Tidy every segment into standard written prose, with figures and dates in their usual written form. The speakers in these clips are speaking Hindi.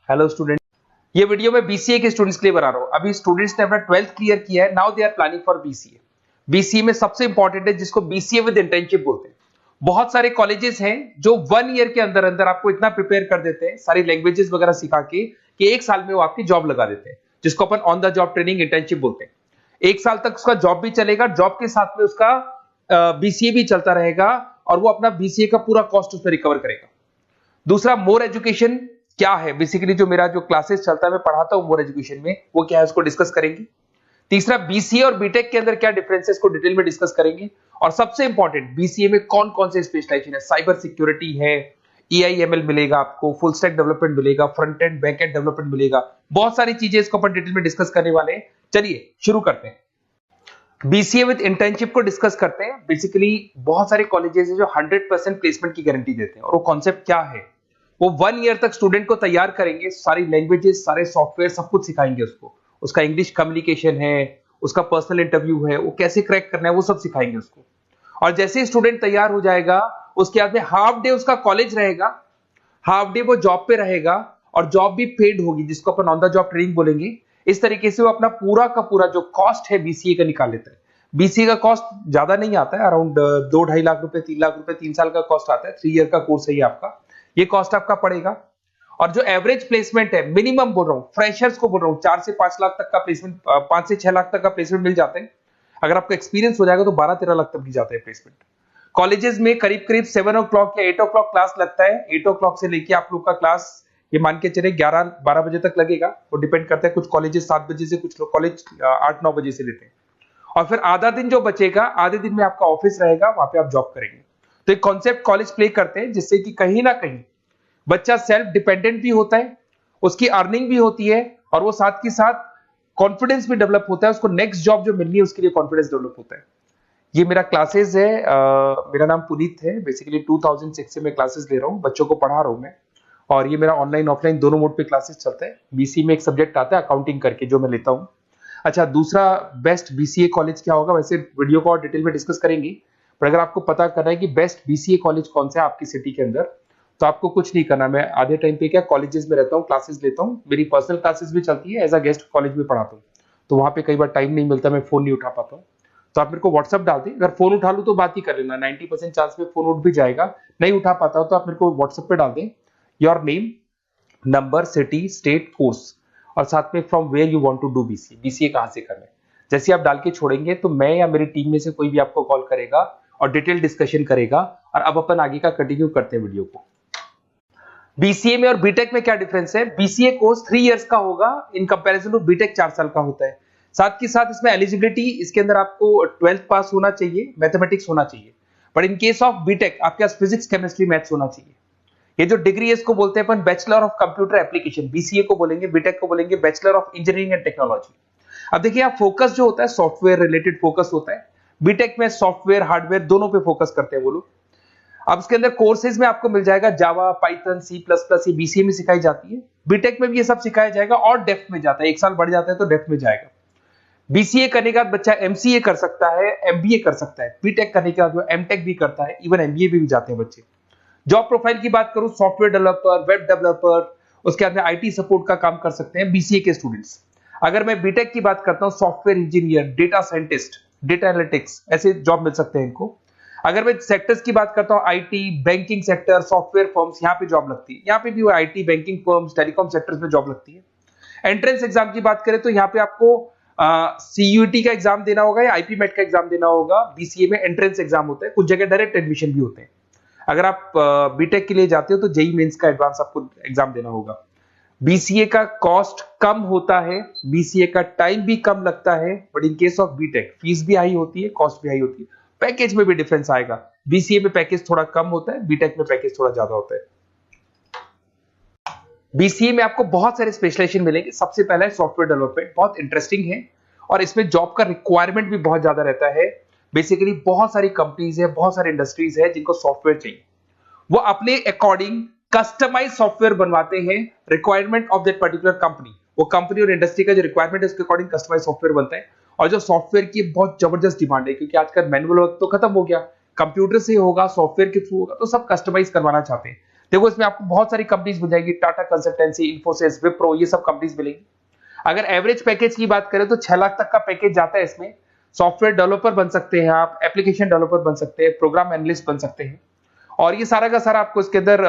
हेलो स्टूडेंट, ये वीडियो मैं बीसीए के स्टूडेंट्स के लिए बना रहा हूँ। अभी स्टूडेंट्स ने अपना 12th क्लियर किया है, now they are planning for BCA. BCA में सबसे इंपॉर्टेंट है जिसको बीसीए विद इंटर्नशिप बोलते हैं। बहुत सारे कॉलेजेस हैं जो 1 ईयर के अंदर अंदर आपको इतना प्रिपेयर कर देते हैं, सारी लैंग्वेजेस वगैरह सिखा के, कि 1 साल में वो आपकी जॉब लगा देते हैं, जिसको अपन on the job training internship बोलते हैं। 1 साल तक उसका जॉब भी चलेगा, जॉब के साथ में उसका बीसीए भी चलता रहेगा और वो अपना बीसीए का पूरा कॉस्ट उसमें रिकवर करेगा। दूसरा, मोर एजुकेशन क्या है, बेसिकली जो मेरा जो क्लासेस चलता है मैं पढ़ाता हूं मोर एजुकेशन में, वो क्या है उसको डिस्कस करेंगे। तीसरा, बीसीए और बीटेक के अंदर क्या डिफरेंसेस को डिटेल में डिस्कस करेंगे। और सबसे इंपॉर्टेंट, बीसीए में कौन कौन से स्पेशलाइजेशन है, साइबर सिक्योरिटी है, ईआईएमएल मिलेगा आपको, फुल स्टैक डेवलपमेंट मिलेगा, front end back and development मिलेगा, बहुत सारी चीजें इसको अपन डिटेल में डिस्कस करने वाले हैं। चलिए शुरू करते हैं। बीसीए विद इंटर्नशिप को डिस्कस करते हैं। बेसिकली बहुत सारे कॉलेजेस हैं जो 100% प्लेसमेंट की गारंटी देते हैं, और वो कॉन्सेप्ट क्या है, वो 1 ईयर तक स्टूडेंट को तैयार करेंगे, सारी लैंग्वेजेस, सारे सॉफ्टवेयर, सब कुछ सिखाएंगे उसको। उसका इंग्लिश कम्युनिकेशन है, उसका पर्सनल इंटरव्यू है, वो कैसे क्रैक करना है, वो सब सिखाएंगे उसको। और जैसे ही स्टूडेंट तैयार हो जाएगा, उसके बाद में हाफ डे उसका कॉलेज रहेगा, हाफ डे वो जॉब पे रहेगा, और जॉब भी पेड होगी, जिसको अपन ऑन द जॉब ट्रेनिंग बोलेंगे। इस तरीके से वो अपना पूरा का पूरा जो कॉस्ट है बीसीए का निकाल लेता है। बीसीए का कॉस्ट ज्यादा नहीं आता है, अराउंड 2-2.5 लाख रुपए, 3 लाख रुपए 3 साल का कॉस्ट आता है। 3 ईयर का कोर्स है ये आपका, ये कॉस्ट आपका पड़ेगा। और जो एवरेज प्लेसमेंट है, मिनिमम बोल रहा हूं, फ्रेशर्स को बोल रहा हूं, 4 से 5 लाख तक का प्लेसमेंट, 5 से 6 लाख तक का प्लेसमेंट मिल जाते हैं। अगर आपका एक्सपीरियंस हो जाएगा तो 12-13 लाख तक भी जाता है प्लेसमेंट। कॉलेजेस में करीब करीब 7 o'clock या 8 o'clock क्लास लगता है। 8 o'clock से लेके आप लोग का क्लास, ये मान के चले 11-12 बजे तक लगेगा। वो डिपेंड करता है, कुछ कॉलेजेस 7 बजे से, कुछ कॉलेज 8-9 बजे से लेते हैं। और फिर आधा दिन जो बचेगा, आधे दिन में आपका ऑफिस रहेगा, वहां पे आप जॉब करेंगे। तो एक कॉन्सेप्ट कॉलेज प्ले करते हैं, जिससे कि कहीं ना कहीं बच्चा सेल्फ डिपेंडेंट भी होता है, उसकी अर्निंग भी होती है, और वो साथ के साथ कॉन्फिडेंस भी डेवलप होता है। उसको नेक्स्ट जॉब जो मिलनी है उसके लिए कॉन्फिडेंस डेवलप होता है। ये मेरा क्लासेस है, मेरा नाम पुनीत है। बेसिकली 2006 से मैं क्लासेस ले रहा हूँ, बच्चों को पढ़ा रहा हूँ मैं। और ये मेरा ऑनलाइन ऑफलाइन दोनों मोड पे क्लासेस चलता है। बीसी में एक सब्जेक्ट आता है अकाउंटिंग करके, जो मैं लेता हूँ। अच्छा, दूसरा, बेस्ट बीसीए कॉलेज क्या होगा, वैसे वीडियो को और डिटेल में डिस्कस करेंगे, पर अगर आपको पता करना है कि बेस्ट बीसीए कॉलेज कौन सा है आपकी सिटी के अंदर, तो आपको कुछ नहीं करना। मैं आधे टाइम पे क्या कॉलेजेस में रहता हूँ, क्लासेस लेता हूँ, मेरी पर्सनल क्लासेस भी चलती है, एज अ गेस्ट कॉलेज में पढ़ाता हूँ। तो वहां पे कई बार टाइम नहीं मिलता, मैं फोन नहीं उठा पाता हूँ, तो आप मेरे को व्हाट्सअप डाल दें। अगर फोन उठा लूँ तो बात ही कर लेना, 90% चांस में फोन उठ भी जाएगा। नहीं उठा पाता हो तो आप मेरे को व्हाट्सएप पे डाल दें, your name, number, city, state, course, और साथ में from where you want to do BCA, BCA कहां से करना है। जैसे आप डाल के छोड़ेंगे तो मैं या मेरी टीम में से कोई भी आपको कॉल करेगा और डिटेल डिस्कशन करेगा। और अब अपन आगे का कंटिन्यू करते हैं वीडियो को। बीसीए में और बीटेक में क्या डिफरेंस है। बीसीए कोर्स 3 इयर्स का होगा, इन कंपैरिजन टू बीटेक 4 साल का होता है। साथ के साथ इसमें एलिजिबिलिटी, इसके अंदर आपको 12th पास होना चाहिए, मैथमेटिक्स होना चाहिए। But in case of BTech आपके पास फिजिक्स, केमिस्ट्री, मैथ्स होना चाहिए। ये जो डिग्री है इसको बोलते हैं अपन bachelor of computer application, BCA को बोलेंगे, बीटेक को बोलेंगे bachelor of engineering and technology. अब देखिए, आप फोकस जो होता है सॉफ्टवेयर रिलेटेड फोकस होता है। बीटेक में सॉफ्टवेयर हार्डवेयर दोनों पे फोकस करते हैं वो लोग। अब इसके अंदर कोर्सेज में आपको मिल जाएगा जावा, पाइथन, सी प्लस प्लस, ये बीसीए में सिखाई जाती है। बीटेक में भी ये सब सिखाया जाएगा, और डेप्थ में जाता है, 1 साल बढ़ जाता है तो डेप्थ में जाएगा। बीसीए करने के बाद बच्चा एमसीए कर सकता है, एमबीए कर सकता है। बीटेक करने के बाद वो एमटेक भी करता है, इवन एमबीए भी जाते हैं बच्चे। जॉब प्रोफाइल की बात करूं, सॉफ्टवेयर डेवलपर, वेब डेवलपर, उसके बाद में आईटी सपोर्ट का काम कर सकते हैं बीसीए के स्टूडेंट्स। अगर मैं बीटेक की बात करता हूं, software engineer, data scientist, data analytics, ऐसे जॉब मिल सकते हैं इनको। अगर मैं सेक्टर्स की बात करता हूं, IT, banking sector, software firms, यहाँ पे जॉब लगती है। यहाँ पे भी वो IT, banking firms, telecom sectors में जॉब लगती है। एंट्रेंस एग्जाम की बात करें तो यहाँ पे आपको सीयूटी का एग्जाम देना होगा या आईपी मेट का एग्जाम देना होगा। बीसीए में एंट्रेंस एग्जाम होता है, कुछ जगह डायरेक्ट एडमिशन भी होते हैं। अगर आप बीटेक के लिए जाते हो तो जेई मेंस का एडवांस आपको एग्जाम देना होगा। बीसीए का कॉस्ट कम होता है, बीसीए का टाइम भी कम लगता है, but in case of BTech fees भी हाई होती है, कॉस्ट भी हाई होती है, पैकेज में भी डिफरेंस आएगा। बीसीए में पैकेज थोड़ा कम होता है, बीटेक में पैकेज थोड़ा ज्यादा होता है। बीसीए में आपको बहुत सारे स्पेशलाइजेशन मिलेंगे। सबसे पहला है सॉफ्टवेयर डेवलपमेंट, बहुत इंटरेस्टिंग है, और इसमें जॉब का रिक्वायरमेंट भी बहुत ज्यादा रहता है। बेसिकली बहुत सारी कंपनीज है, बहुत सारी इंडस्ट्रीज है जिनको सॉफ्टवेयर चाहिए, वो अपने अकॉर्डिंग कस्टमाइज सॉफ्टवेयर बनवाते हैं, requirement of that particular company. वो कंपनी और इंडस्ट्री का जो रिक्वायरमेंट है उसके अकॉर्डिंग कस्टमाइज सॉफ्टवेयर बनता है। और जो सॉफ्टवेयर की बहुत जबरदस्त डिमांड है, क्योंकि आजकल मैनुअल वर्क तो खत्म हो गया, कंप्यूटर से होगा, सॉफ्टवेयर के थ्रू होगा, तो सब कस्टमाइज करवाना चाहते हैं। देखो इसमें आपको बहुत सारी कंपनीज मिल जाएगी, टाटा कंसल्टेंसी, इन्फोसिस, विप्रो, ये सब कंपनीज मिलेंगी। अगर एवरेज पैकेज की बात करें तो 6 लाख तक का पैकेज जाता है इसमें। सॉफ्टवेयर डेवलपर बन सकते हैं आप, एप्लीकेशन डेवलपर बन सकते हैं, प्रोग्राम एनालिस्ट बन सकते हैं, और ये सारा का सारा आपको इसके अंदर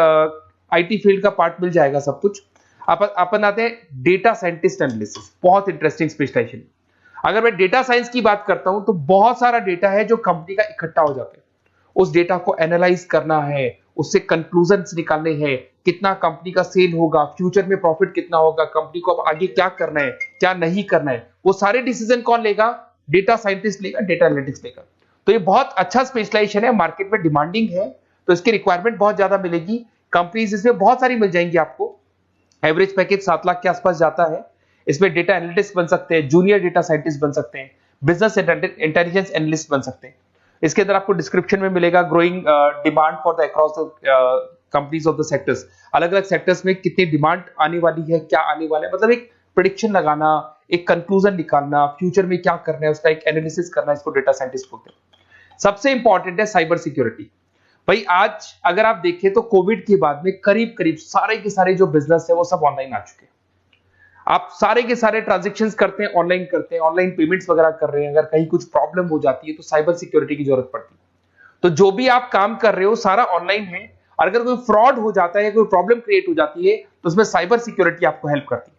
आईटी फील्ड का पार्ट मिल जाएगा सब कुछ। अपन आते हैं डेटा साइंटिस्ट एनालिसिस, बहुत इंटरेस्टिंग स्पेशलाइजेशन। अगर मैं डेटा साइंस की बात करता हूं तो बहुत सारा डेटा है जो कंपनी का इकट्ठा हो जाता है, उस डेटा को एनालाइज करना है, उससे कंक्लूजन्स निकालने हैं, कितना कंपनी का सेल होगा, फ्यूचर में प्रॉफिट कितना होगा, कंपनी को अब आगे क्या करना है, क्या नहीं करना है, वो सारे डिसीजन कौन लेगा? डेटा साइंटिस्ट लेगा, डेटा एनालिटिक्स लेगा। तो ये बहुत अच्छा स्पेशलाइजेशन है, मार्केट में डिमांडिंग है, तो इसकी रिक्वायरमेंट बहुत ज्यादा मिलेगी। कंपनीज इसमें बहुत सारी मिल जाएंगी आपको। एवरेज पैकेज 7 लाख के आसपास जाता है। इसमें डेटा एनालिटिक्स बन सकते हैं, जूनियर डेटा साइंटिस्ट बन सकते हैं, बिजनेस इंटेलिजेंस एनालिस्ट बन सकते हैं। इसके अंदर आपको डिस्क्रिप्शन में मिलेगा growing demand for the across the companies of the sectors. अलग अलग सेक्टर्स में कितनी डिमांड आने वाली है, क्या आने वाला है, मतलब एक प्रेडिक्शन लगाना, एक कंक्लूजन निकालना, फ्यूचर में क्या करना है उसका एक एनालिसिस करना, इसको डेटा साइंटिस्ट बोलते हैं। सबसे इंपॉर्टेंट है साइबर सिक्योरिटी। भाई आज अगर आप देखें तो कोविड के बाद में करीब करीब सारे के सारे जो बिजनेस है वो सब ऑनलाइन आ चुके हैं। आप सारे के सारे ट्रांजैक्शंस करते हैं, ऑनलाइन करते हैं, ऑनलाइन पेमेंट्स वगैरह कर रहे हैं। अगर कहीं कुछ प्रॉब्लम हो जाती है तो साइबर सिक्योरिटी की जरूरत पड़ती है। तो जो भी आप काम कर रहे हो सारा ऑनलाइन है, और अगर कोई फ्रॉड हो जाता है, कोई प्रॉब्लम क्रिएट हो जाती है तो उसमें साइबर सिक्योरिटी आपको हेल्प करती है।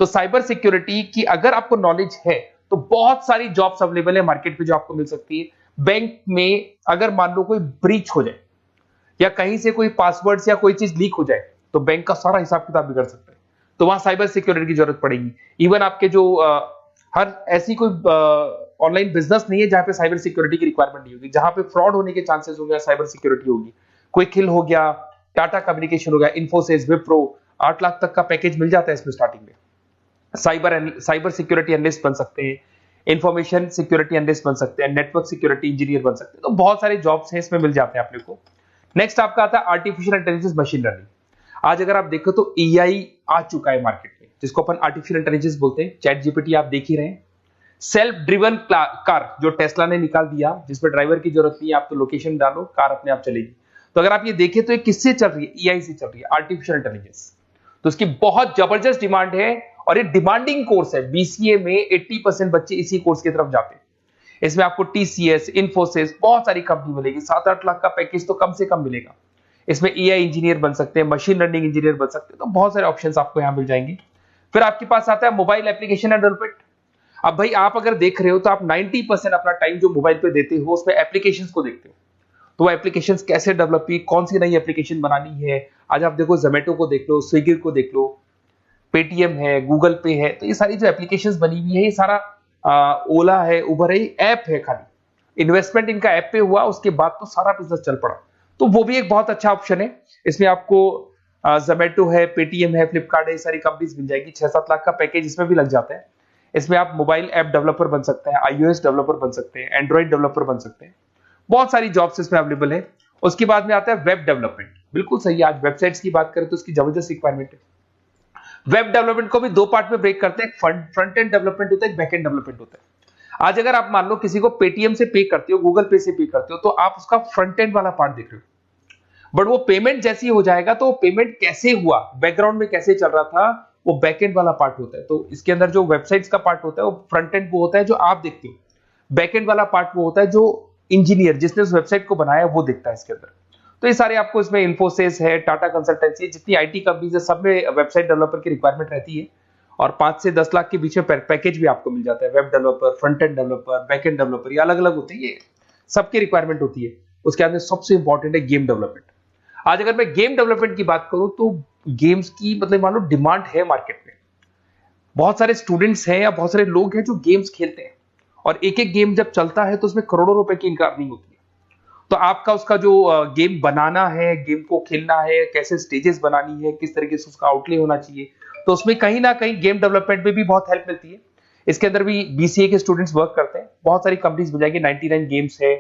तो साइबर सिक्योरिटी की अगर आपको नॉलेज है तो बहुत सारी जॉब्स अवेलेबल है मार्केट पे जो आपको मिल सकती है। बैंक में अगर मान लो कोई ब्रीच हो जाए या कहीं से कोई पासवर्ड्स या कोई चीज लीक हो जाए तो बैंक का सारा हिसाब किताब बिगड़ सकता है, तो वहां साइबर सिक्योरिटी की जरूरत पड़ेगी। इवन आपके जो हर ऐसी कोई ऑनलाइन बिजनेस नहीं है जहां पे साइबर सिक्योरिटी की रिक्वायरमेंट नहीं होगी, जहां पे फ्रॉड होने के चांसेस होंगे, साइबर सिक्योरिटी होगी। क्विक हिल हो गया, टाटा कम्युनिकेशन हो गया, इन्फोसिस, विप्रो, 8 लाख तक का पैकेज मिल जाता है इसमें स्टार्टिंग में। साइबर सिक्योरिटी एनालिस्ट बन सकते हैं, इंफॉर्मेशन सिक्योरिटी एनालिस्ट बन सकते हैं, नेटवर्क सिक्योरिटी इंजीनियर बन सकते हैं। तो बहुत सारे जॉब्स हैं इसमें मिल जाते हैं अपने को। नेक्स्ट आपका आता है आर्टिफिशियल इंटेलिजेंस, मशीन लर्निंग। आज अगर आप देखो तो एआई आ चुका है मार्केट में, जिसको अपन आर्टिफिशियल इंटेलिजेंस बोलते हैं। चैट जीपीटी आप देख ही रहे हैं। सेल्फ ड्रिवन कार जो टेस्ला ने निकाल दिया, जिसमें ड्राइवर की जरूरत नहीं है, आप तो लोकेशन डालो, कार अपने आप चलेगी। तो अगर आप ये देखें तो ये किससे चल रही है? एआई से चल रही है, आर्टिफिशियल इंटेलिजेंस। तो इसकी बहुत जबरदस्त डिमांड है और ये डिमांडिंग कोर्स है। बीसीए में 80% बच्चे इसी कोर्स की तरफ जाते हैं। इसमें आपको टीसीएस, इन्फोसिस, बहुत सारी कंपनी मिलेगी। 7-8 लाख का पैकेज तो कम से कम मिलेगा। इसमें एआई इंजीनियर बन सकते हैं, मशीन लर्निंग इंजीनियर बन सकते हैं। तो बहुत सारे ऑप्शंस आपको यहां मिल जाएंगे। फिर आपके पास आता है मोबाइल एप्लीकेशन एंड डेवलपमेंट। अब भाई आप अगर देख रहे हो तो आप 90% अपना टाइम जो मोबाइल पे देते हो उसमें एप्लीकेशंस को देखते हो। तो वो एप्लीकेशंस कैसे डेवलप की, कौन सी नई एप्लीकेशन बनानी है। आज आप देखो जोमेटो को देख लो, स्विगी को देख लो, पेटीएम है, गूगल पे है। तो ये सारी जो एप्लीकेशंस बनी हुई है, ये सारा ओला है, उबर है, ऐप है। खाली इन्वेस्टमेंट इनका ऐप पे हुआ, उसके बाद तो सारा बिजनेस चल पड़ा। तो वो भी एक बहुत अच्छा ऑप्शन है। इसमें आपको जोमेटो है, पेटीएम है, फ्लिपकार्ट है, सारी कंपनीज मिल जाएगी। 6-7 लाख का पैकेज इसमें भी लग जाता है। इसमें आप मोबाइल ऐप डेवलपर बन सकते हैं, आईओएस डेवलपर बन सकते हैं, एंड्रॉइड डेवलपर बन सकते हैं। बहुत सारी जॉब्स इसमें अवेलेबल है। उसके बाद में आता है वेब डेवलपमेंट। बिल्कुल सही है, आज वेबसाइट्स की बात करें तो उसकी जबरदस्त रिक्वायरमेंट है। वेब डेवलपमेंट को भी दो पार्ट में ब्रेक करते हैं। फ्रंट एंड डेवलपमेंट होता है, बैक एंड डेवलपमेंट होता है। आज अगर आप मान लो किसी को पेटीएम से पे करते हो, गूगल पे से पे करते हो, तो आप उसका फ्रंट एंड वाला पार्ट देख रहे हो। बट वो पेमेंट जैसी हो जाएगा तो पेमेंट कैसे हुआ, बैकग्राउंड में कैसे चल रहा था, वो बैकएंड वाला पार्ट होता है। तो इसके अंदर जो वेबसाइट्स का पार्ट होता है वो फ्रंट एंड वो होता है जो आप देखते हो। बैकएंड वाला पार्ट वो होता है जो इंजीनियर जिसने उस वेबसाइट को बनाया वो देखता है इसके अंदर। तो ये सारे आपको इसमें इन्फोसिस है, टाटा कंसल्टेंसी, जितनी आईटी कंपनीज है सब में वेबसाइट डेवलपर की रिक्वायरमेंट रहती है। और 5 से 10 लाख के बीच में पैकेज भी आपको मिल जाता है। Web developer, front end developer, back end developer, ये अलग अलग होते हैं, ये सबकी रिक्वायरमेंट होती है। उसके अंदर सबसे इंपॉर्टेंट है गेम डेवलपमेंट। आज अगर मैं गेम डेवलपमेंट की बात करूं तो गेम्स की मतलब मान लो डिमांड है मार्केट में। बहुत सारे स्टूडेंट्स हैं या बहुत सारे लोग हैं जो गेम्स खेलते हैं, और एक एक गेम जब चलता है तो उसमें करोड़ों रुपए की इनकम अर्निंग होती है। तो आपका उसका जो गेम बनाना है, गेम को खेलना है, कैसे स्टेजेस बनानी है, किस तरीके से उसका आउटले होना चाहिए, तो उसमें कहीं ना कहीं गेम डेवलपमेंट में भी बहुत हेल्प मिलती है। इसके अंदर भी बीसीए के स्टूडेंट्स वर्क करते हैं। बहुत सारी कंपनीज मिल जाएगी, 99 गेम्स है।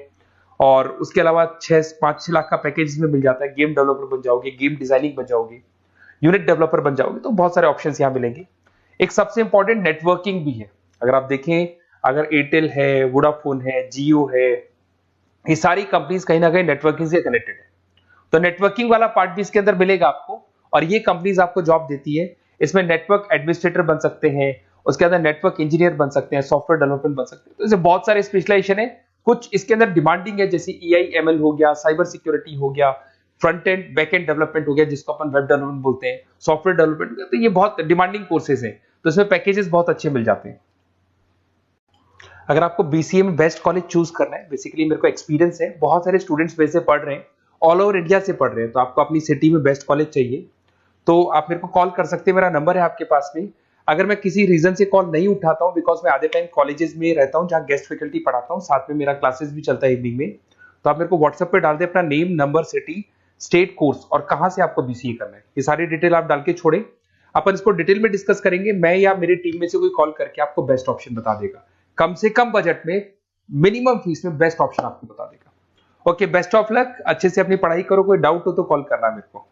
और उसके अलावा 5-6 लाख का पैकेज में मिल जाता है। गेम डेवलपर बन जाओगे, गेम डिजाइनिंग बन जाओगे, यूनिट डेवलपर बन जाओगे, तो बहुत सारे ऑप्शंस यहाँ मिलेंगे। एक सबसे इंपॉर्टेंट नेटवर्किंग भी है। अगर आप देखें, अगर एयरटेल है, वोडाफोन है, जियो है, ये सारी कंपनीज कहीं ना कहीं नेटवर्किंग से कनेक्टेड है। तो नेटवर्किंग वाला पार्ट भी इसके अंदर मिलेगा आपको, और ये कंपनीज आपको जॉब देती है। इसमें नेटवर्क एडमिनिस्ट्रेटर बन सकते हैं, उसके अंदर नेटवर्क इंजीनियर बन सकते हैं, सॉफ्टवेयर डेवलपमेंट बन सकते हैं। तो इसे बहुत सारे स्पेशलाइजेशन है। कुछ इसके अंदर डिमांडिंग है, जैसे EI/ML हो गया, साइबर सिक्योरिटी हो गया, front end back and development हो गया जिसको अपन वेब डेवलपमेंट बोलते हैं, सॉफ्टवेयर डेवलपमेंट। तो ये बहुत डिमांडिंग कोर्सेज हैं, तो इसमें पैकेजेस बहुत अच्छे मिल जाते हैं। अगर आपको BCA में बेस्ट कॉलेज चूज करना है, बेसिकली मेरे को एक्सपीरियंस है, बहुत सारे स्टूडेंट्स वैसे पढ़ रहे हैं, ऑल ओवर इंडिया से पढ़ रहे हैं, तो आपको अपनी सिटी में बेस्ट कॉलेज चाहिए तो आप मेरे को कॉल कर सकते हैं, मेरा नंबर है आपके पास में। अगर मैं किसी रीजन से कॉल नहीं उठाता हूं, बिकॉज मैं आधे टाइम कॉलेजेस में रहता हूं जहां गेस्ट फैकल्टी पढ़ाता हूं, साथ में मेरा क्लासेस भी चलता है इवनिंग में, तो आप मेरे को व्हाट्सएप पे डाल दे अपना name, number, city, state, course और कहां से आपको BCA करना है, ये सारी डिटेल आप डाल के छोड़े, अपन इसको डिटेल में डिस्कस करेंगे। मैं या मेरी टीम में से कोई कॉल करके आपको बेस्ट ऑप्शन बता देगा, कम से कम बजट में, मिनिमम फीस में बेस्ट ऑप्शन आपको बता देगा। ओके, बेस्ट ऑफ लक, अच्छे से अपनी पढ़ाई करो, कोई डाउट हो तो कॉल करना मेरे को।